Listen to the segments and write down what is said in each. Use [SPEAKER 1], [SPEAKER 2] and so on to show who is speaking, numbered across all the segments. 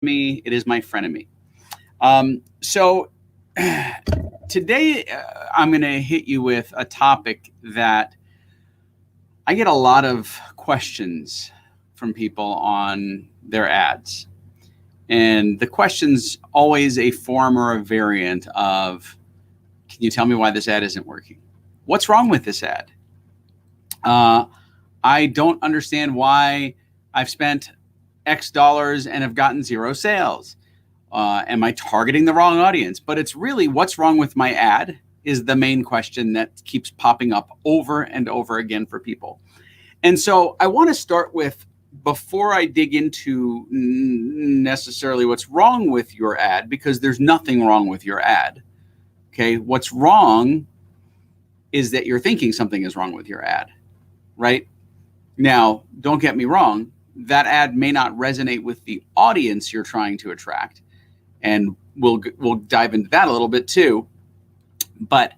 [SPEAKER 1] me, it is my frenemy. So today I'm going to hit you with a topic that I get a lot of questions from people on their ads. And the question's always a form or a variant of, can you tell me why this ad isn't working? What's wrong with this ad? I don't understand why I've spent X dollars and have gotten zero sales. Am I targeting the wrong audience? But it's really what's wrong with my ad is the main question that keeps popping up over and over again for people. And so I want to start with, before I dig into necessarily what's wrong with your ad, because there's nothing wrong with your ad. Okay, what's wrong is that you're thinking something is wrong with your ad, right? Now, don't get me wrong, that ad may not resonate with the audience you're trying to attract. And we'll dive into that a little bit too. But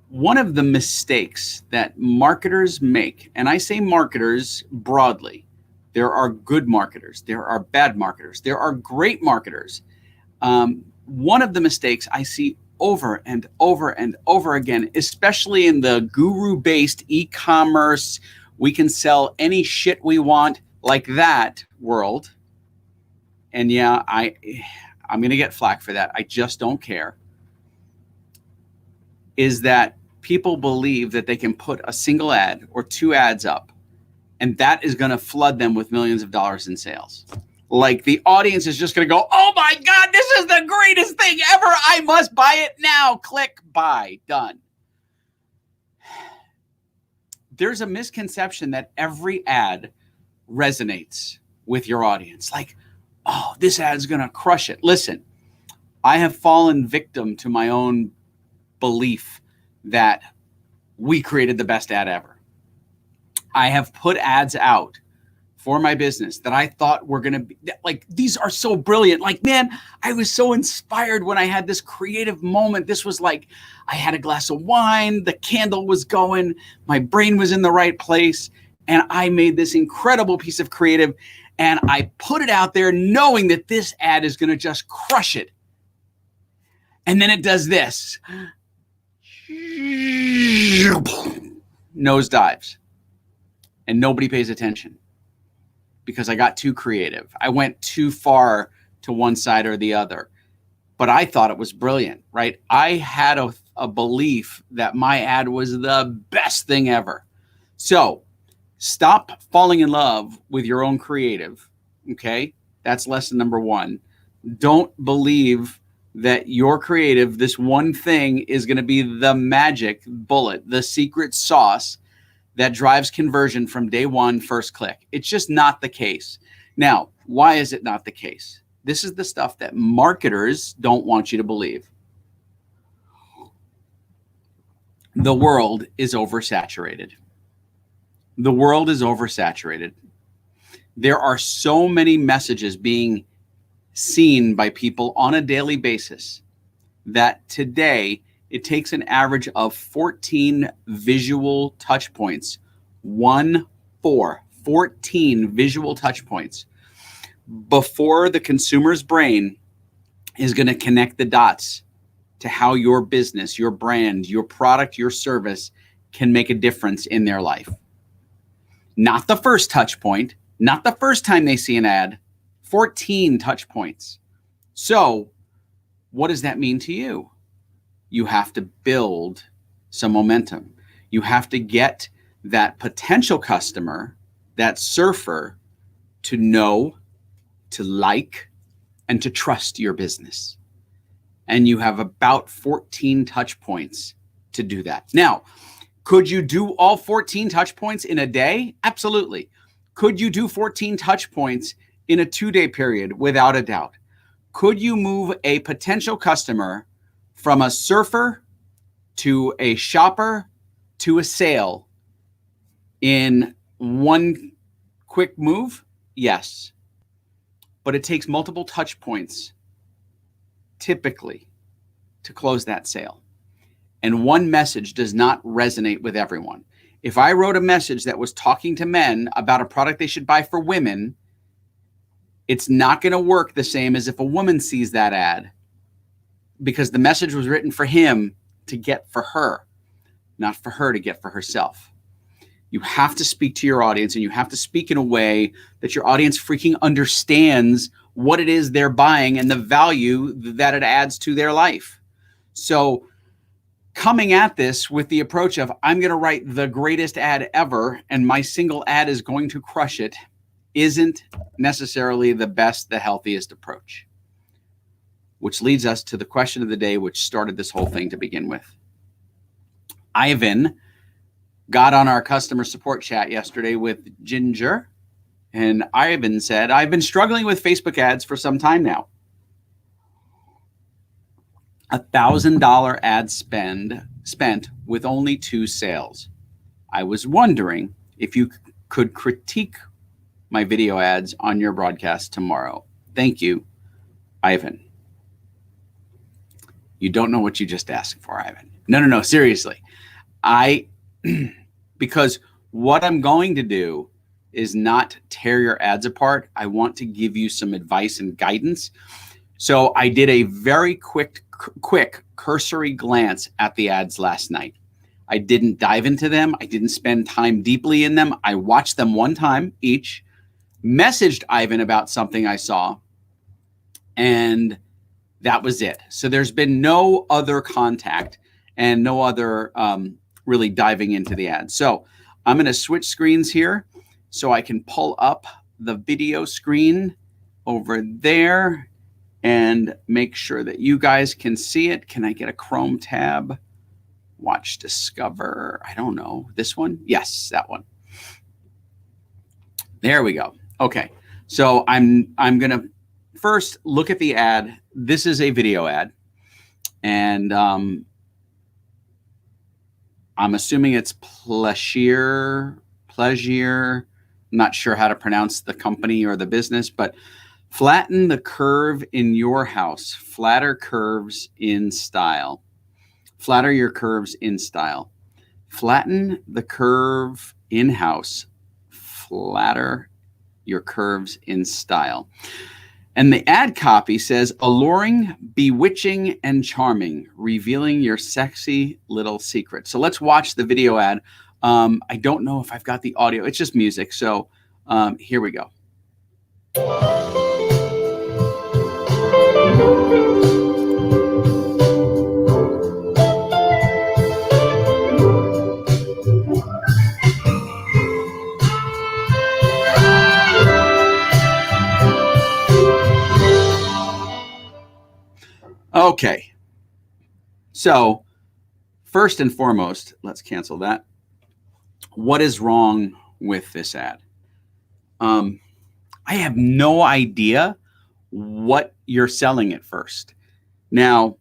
[SPEAKER 1] one of the mistakes that marketers make, and I say marketers broadly, there are good marketers, there are bad marketers, there are great marketers. One of the mistakes I see over and over and over again, especially in the guru-based e-commerce, we can sell any shit we want like that world. And yeah, I'm going to get flack for that. I just don't care. Is that people believe that they can put a single ad or two ads up, and that is going to flood them with millions of dollars in sales. Like the audience is just going to go, oh my God, this is the greatest thing ever. I must buy it now. Click, buy, done. There's a misconception that every ad resonates with your audience. Like, oh, this ad's going to crush it. Listen, I have fallen victim to my own belief that we created the best ad ever. I have put ads out for my business that I thought were going to be like, these are so brilliant. Like, man, I was so inspired when I had this creative moment. This was like, I had a glass of wine, the candle was going, my brain was in the right place, and I made this incredible piece of creative, and I put it out there knowing that this ad is going to just crush it. And then it does this. Nosedives. And nobody pays attention because I got too creative. I went too far to one side or the other. But I thought it was brilliant, right? I had a belief that my ad was the best thing ever. So stop falling in love with your own creative, okay? That's lesson number one. Don't believe that your creative, this one thing, is going to be the magic bullet, the secret sauce that drives conversion from day one, first click. It's just not the case. Now, why is it not the case? This is the stuff that marketers don't want you to believe. The world is oversaturated. The world is oversaturated. There are so many messages being seen by people on a daily basis that today it takes an average of 14 visual touch points. 14 visual touch points before the consumer's brain is going to connect the dots to how your business, your brand, your product, your service can make a difference in their life. Not the first touch point, not the first time they see an ad, 14 touch points. So what does that mean to you? You have to build some momentum. You have to get that potential customer, that surfer, to know, to like, and to trust your business. And you have about 14 touch points to do that. Now, could you do all 14 touch points in a day? Absolutely. Could you do 14 touch points in a 2-day period? Without a doubt. Could you move a potential customer from a surfer to a shopper to a sale in one quick move? Yes. But it takes multiple touch points typically to close that sale. And one message does not resonate with everyone. If I wrote a message that was talking to men about a product they should buy for women, It's not going to work the same as if a woman sees that ad, because the message was written for him to get for her, not for her to get for herself. You have to speak to your audience, and you have to speak in a way that your audience freaking understands what it is they're buying and the value that it adds to their life. So coming at this with the approach of, I'm going to write the greatest ad ever and my single ad is going to crush it, isn't necessarily the best, the healthiest approach. Which leads us to the question of the day, which started this whole thing to begin with. Ivan got on our customer support chat yesterday with Ginger, and Ivan said, I've been struggling with Facebook ads for some time now. $1,000 ad spent with only 2 sales. I was wondering if you could critique my video ads on your broadcast tomorrow. Thank you, Ivan. You don't know what you just asked for, Ivan. No, seriously. Because what I'm going to do is not tear your ads apart. I want to give you some advice and guidance. So I did a very quick cursory glance at the ads last night. I didn't dive into them. I didn't spend time deeply in them. I watched them one time each, messaged Ivan about something I saw, and that was it. So there's been no other contact and no other really diving into the ad. So I'm going to switch screens here so I can pull up the video screen over there and make sure that you guys can see it. Can I get a Chrome tab? Watch Discover. I don't know. This one? Yes, that one. There we go. Okay. So I'm going to first look at the ad. This is a video ad. And I'm assuming it's Pleasure. I'm not sure how to pronounce the company or the business, but flatten the curve in your house. Flatter curves in style. Flatter your curves in style. Flatten the curve in-house. Flatter your curves in style. And the ad copy says, alluring, bewitching, and charming, revealing your sexy little secret. So let's watch the video ad. I don't know if I've got the audio. It's just music. So here we go. Okay. So first and foremost, let's cancel that. What is wrong with this ad? I have no idea what you're selling at first. Now,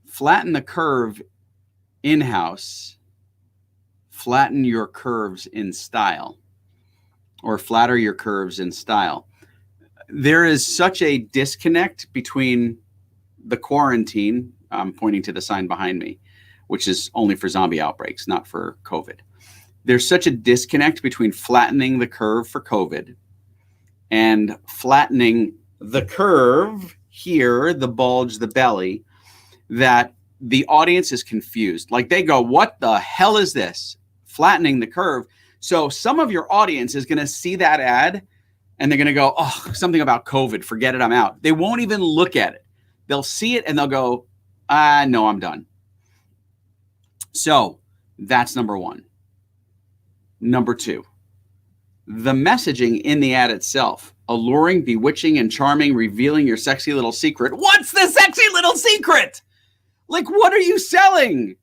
[SPEAKER 1] flatten the curve in-house, flatten your curves in style, or flatter your curves in style. There is such a disconnect between the quarantine, I'm pointing to the sign behind me, which is only for zombie outbreaks, not for COVID. There's such a disconnect between flattening the curve for COVID and flattening the curve here, the bulge, the belly, that the audience is confused. Like they go, what the hell is this? Flattening the curve. So some of your audience is going to see that ad and they're going to go, oh, something about COVID, forget it, I'm out. They won't even look at it. They'll see it and they'll go, no, I'm done. So that's number one. Number two, the messaging in the ad itself, alluring, bewitching, and charming, revealing your sexy little secret. What's the sexy little secret? Like, what are you selling?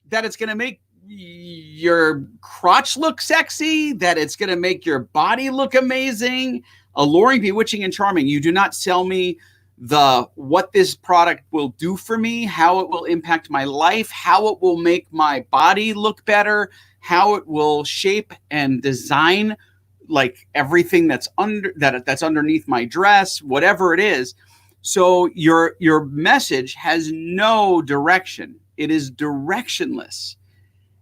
[SPEAKER 1] That it's going to make your crotch look sexy? That it's going to make your body look amazing? Alluring, bewitching, and charming. You do not sell me what this product will do for me, how it will impact my life, how it will make my body look better, how it will shape and design like everything that's underneath my dress, whatever it is. So your message has no direction. It is directionless.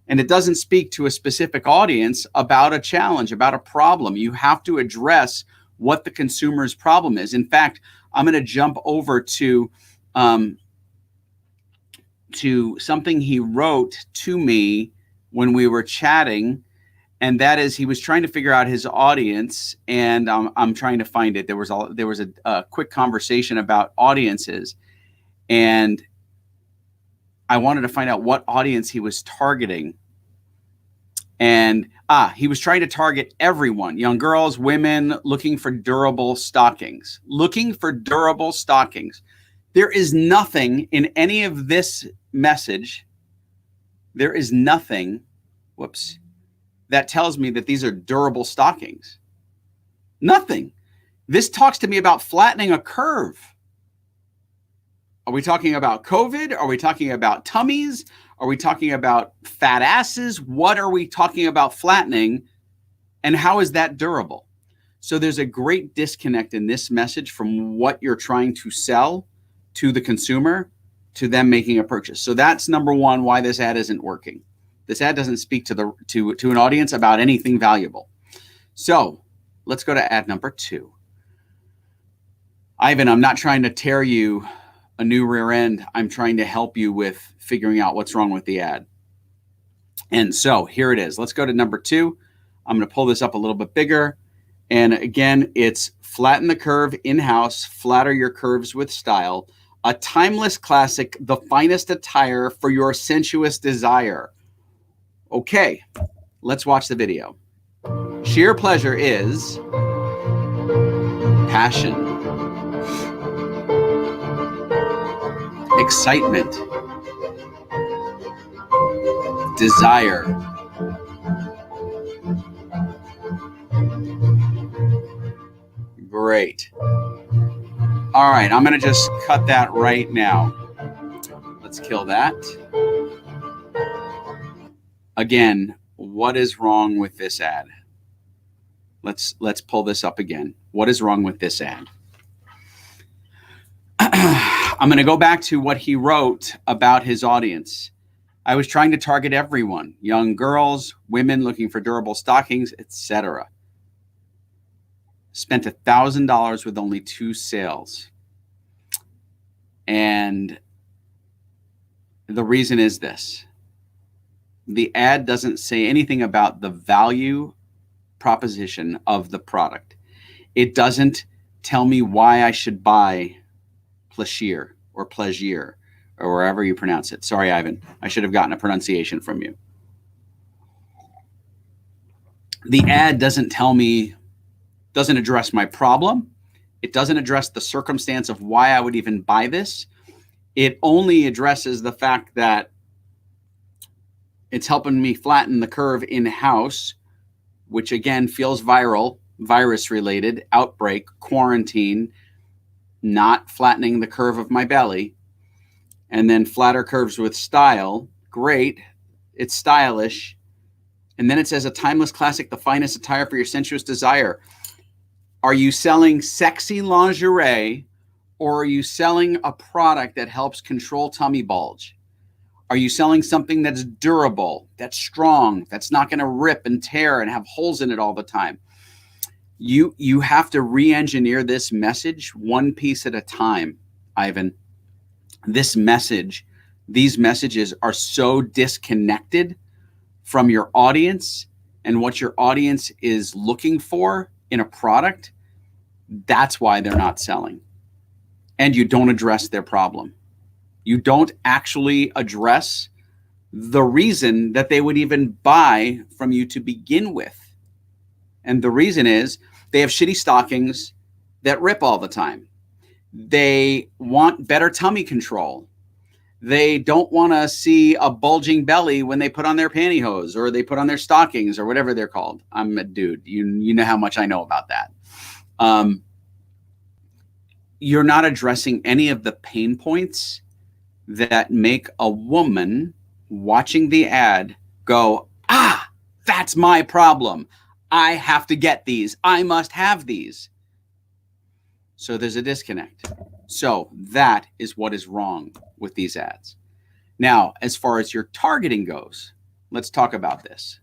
[SPEAKER 1] And it doesn't speak to a specific audience about a challenge, about a problem. You have to address what the consumer's problem is. In fact, I'm going to jump over to something he wrote to me when we were chatting, and that is he was trying to figure out his audience, and I'm trying to find it. There was a quick conversation about audiences, and I wanted to find out what audience he was targeting. And he was trying to target everyone, young girls, women looking for durable stockings. There is nothing in any of this message. There is nothing, that tells me that these are durable stockings. Nothing. This talks to me about flattening a curve. Are we talking about COVID? Are we talking about tummies? Are we talking about fat asses? What are we talking about flattening? And how is that durable? So there's a great disconnect in this message from what you're trying to sell to the consumer to them making a purchase. So that's number one, why this ad isn't working. This ad doesn't speak to an audience about anything valuable. So let's go to ad number 2. Ivan, I'm not trying to tear you a new rear end. I'm trying to help you with figuring out what's wrong with the ad. And so here it is. Let's go to number 2. I'm going to pull this up a little bit bigger. And again, it's flatten the curve in-house, flatter your curves with style, a timeless classic, the finest attire for your sensuous desire. Okay, let's watch the video. Sheer pleasure is passion, excitement, desire, great. All right, I'm going to just cut that right now. Let's kill that. Again, what is wrong with this ad? Let's pull this up again. What is wrong with this ad? I'm going to go back to what he wrote about his audience. I was trying to target everyone, young girls, women looking for durable stockings, etc. Spent $1,000 with only 2 sales. And the reason is this. The ad doesn't say anything about the value proposition of the product. It doesn't tell me why I should buy Pleasure or wherever you pronounce it. Sorry, Ivan. I should have gotten a pronunciation from you. The ad doesn't address my problem. It doesn't address the circumstance of why I would even buy this. It only addresses the fact that it's helping me flatten the curve in-house, which again feels viral, virus-related, outbreak, quarantine, not flattening the curve of my belly. And then flatter curves with style. Great. It's stylish. And then it says a timeless classic, the finest attire for your sensuous desire. Are you selling sexy lingerie, or are you selling a product that helps control tummy bulge? Are you selling something that's durable, that's strong, that's not going to rip and tear and have holes in it all the time? You have to re-engineer this message one piece at a time, Ivan. These messages are so disconnected from your audience and what your audience is looking for in a product. That's why they're not selling. And you don't address their problem. You don't actually address the reason that they would even buy from you to begin with. And the reason is they have shitty stockings that rip all the time. They want better tummy control. They don't want to see a bulging belly when they put on their pantyhose or they put on their stockings or whatever they're called. I'm a dude. You know how much I know about that. You're not addressing any of the pain points that make a woman watching the ad go, that's my problem. I have to get these. I must have these. So there's a disconnect. So that is what is wrong with these ads. Now, as far as your targeting goes, let's talk about this.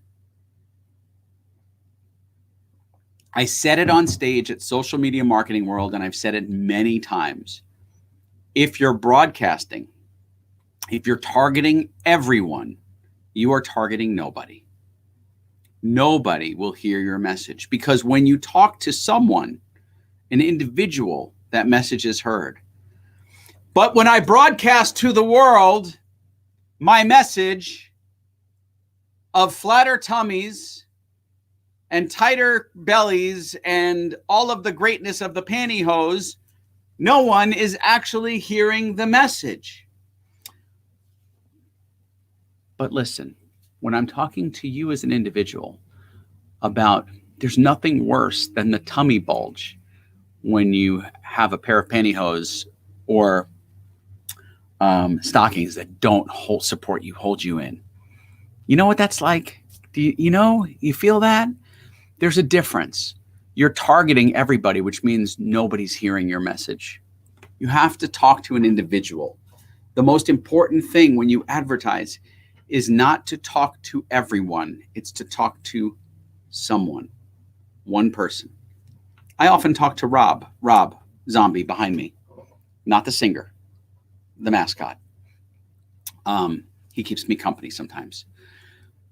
[SPEAKER 1] I said it on stage at Social Media Marketing World, and I've said it many times. If you're broadcasting, if you're targeting everyone, you are targeting nobody. Nobody will hear your message, because when you talk to someone, an individual, that message is heard. But when I broadcast to the world my message of flatter tummies and tighter bellies and all of the greatness of the pantyhose, no one is actually hearing the message. But listen, when I'm talking to you as an individual about, there's nothing worse than the tummy bulge when you have a pair of pantyhose or stockings that don't support you, hold you in. You know what that's like? You feel that? There's a difference. You're targeting everybody, which means nobody's hearing your message. You have to talk to an individual. The most important thing when you advertise is not to talk to everyone. It's to talk to someone, one person. I often talk to Rob Zombie behind me, not the singer, the mascot. He keeps me company sometimes,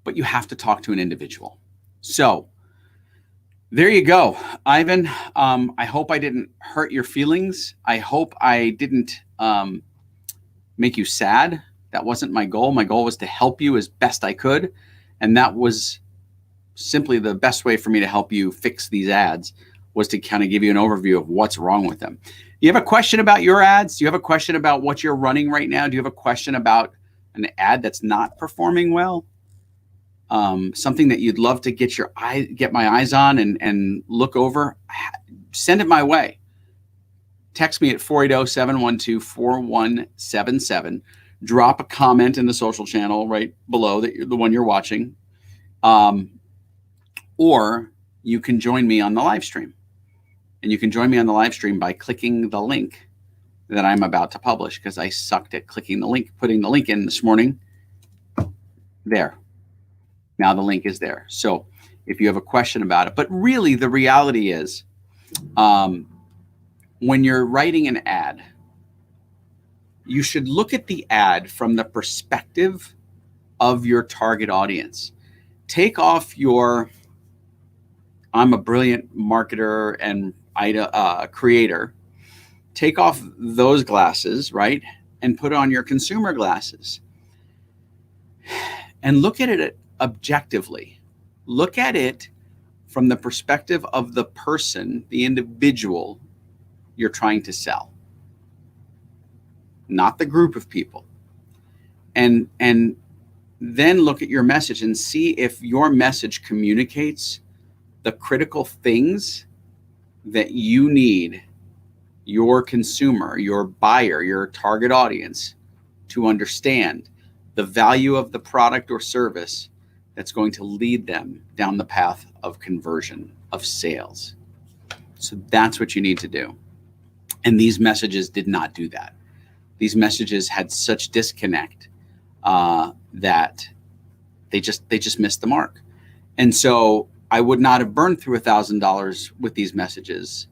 [SPEAKER 1] but you have to talk to an individual. So there you go, Ivan. I hope I didn't hurt your feelings. I hope I didn't make you sad. That wasn't my goal. My goal was to help you as best I could. And that was simply the best way for me to help you fix these ads, was to kind of give you an overview of what's wrong with them. You have a question about your ads? Do you have a question about what you're running right now? Do you have a question about an ad that's not performing well? Something that you'd love to get my eyes on and look over? Send it my way. Text me at 480-712-4177. Drop a comment in the social channel right below the one you're watching. Or you can join me on the live stream. And you can join me on the live stream by clicking the link that I'm about to publish, because I sucked at clicking the link, putting the link in this morning. There. Now the link is there. So if you have a question about it, but really the reality is, when you're writing an ad, you should look at the ad from the perspective of your target audience. Take off your, I'm a brilliant marketer and creator. Take off those glasses, right? And put on your consumer glasses. And look at it objectively. Look at it from the perspective of the person, the individual you're trying to sell, not the group of people. And then look at your message and see if your message communicates the critical things that you need your consumer, your buyer, your target audience to understand the value of the product or service that's going to lead them down the path of conversion, of sales. So that's what you need to do. And these messages did not do that. These messages had such disconnect that they just missed the mark. And so I would not have burned through $1,000 with these messages.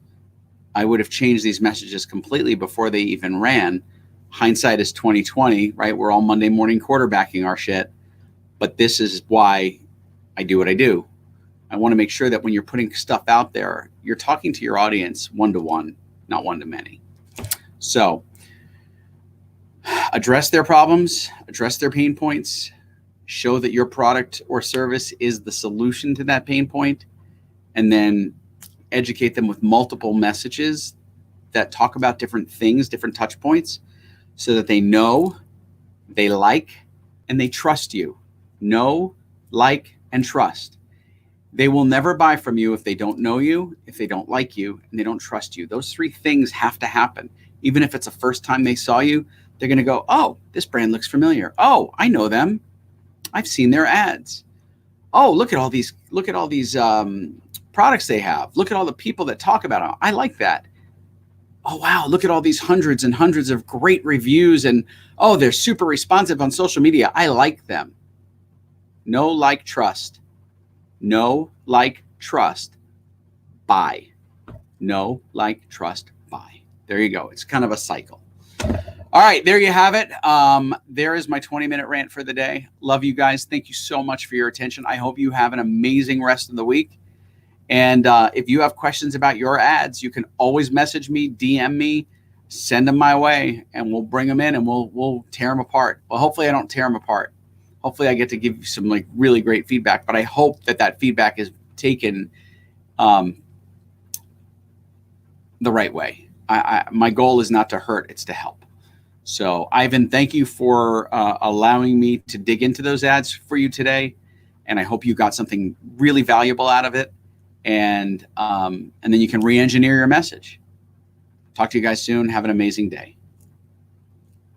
[SPEAKER 1] I would have changed these messages completely before they even ran. Hindsight is 2020, right? We're all Monday morning quarterbacking our shit. But this is why I do what I do. I want to make sure that when you're putting stuff out there, you're talking to your audience one-to-one, not one-to-many. So address their problems, address their pain points, show that your product or service is the solution to that pain point, and then educate them with multiple messages that talk about different things, different touch points, so that they know, they like, and they trust you. Know, like, and trust. They will never buy from you if they don't know you, if they don't like you, and they don't trust you. Those three things have to happen. Even if it's the first time they saw you, they're going to go, oh, this brand looks familiar. Oh, I know them. I've seen their ads. Oh, look at all these products they have. Look at all the people that talk about them. I like that. Oh, wow, look at all these hundreds and hundreds of great reviews. And, oh, they're super responsive on social media. I like them. Know, like, trust. Know, like, trust. buy. Know, like, trust, buy. There you go. It's kind of a cycle. All right, there you have it. There is my 20-minute rant for the day. Love you guys. Thank you so much for your attention. I hope you have an amazing rest of the week. And if you have questions about your ads, you can always message me, DM me, send them my way, and we'll bring them in and we'll tear them apart. Well, hopefully I don't tear them apart. Hopefully I get to give you some like really great feedback, but I hope that feedback is taken the right way. My goal is not to hurt, it's to help. So Ivan, thank you for allowing me to dig into those ads for you today. And I hope you got something really valuable out of it. And then you can re-engineer your message. Talk to you guys soon. Have an amazing day.